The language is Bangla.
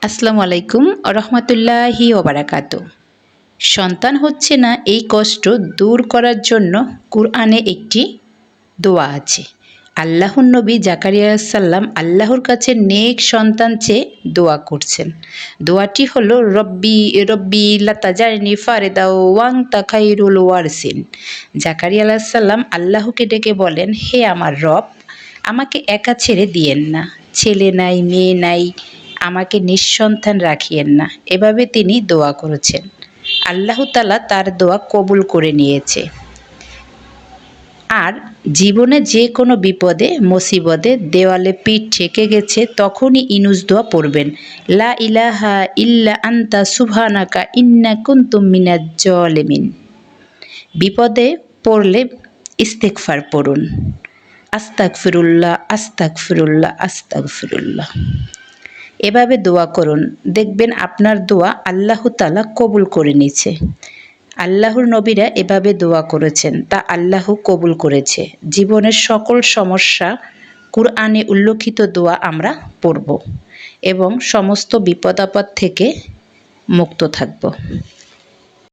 আসসালামু আলাইকুম রহমতুল্লাহি ওবারাকাতু। সন্তান হচ্ছে না এই কষ্ট দূর করার জন্য কুরআনে একটি দোয়া আছে। আল্লাহর নবী জাকারিয়া সাল্লাম আল্লাহর কাছে নেক সন্তান চেয়ে দোয়া করছেন। দোয়াটি হলো রব্বি রব্বি লাতাজারনি ফারেদাও ওয়াংতা খাইরুল ওয়ারসিন। জাকারিয়া সাল্লাম আল্লাহকে ডেকে বলেন, হে আমার রব, আমাকে একা ছেড়ে দিয়েন না, ছেলে নাই মেয়ে নাই, আমাকে নিঃসন্তান রাখিয়েন না। এভাবে তিনি দোয়া করেছেন। আল্লাহ তাআলা তার দোয়া কবুল করে নিয়েছে। আর জীবনে যে কোনো বিপদে মুসিবতে দেওয়ালে পিঠ ঠেকে গেছে তখনই ইনুস দোয়া পড়বেন, লা ইলাহা ইল্লা আনতা সুবহানাকা ইন্না কুনতু মিনাজ জালিমিন। বিপদে পড়লে ইস্তেগফার পড়ুন, আস্তাগফিরুল্লাহ আস্তাগফিরুল্লাহ আস্তাগফিরুল্লাহ। এভাবে দোয়া করুন, দেখবেন আপনার দোয়া আল্লাহ তাআলা কবুল করে নিয়েছে। আল্লাহর নবীরা এভাবে দোয়া করেছেন, তা আল্লাহ কবুল করেছে। জীবনের সকল সমস্যা কুরআনে উল্লেখিত দোয়া আমরা পড়ব এবং সমস্ত বিপদ আপদ থেকে মুক্ত থাকব।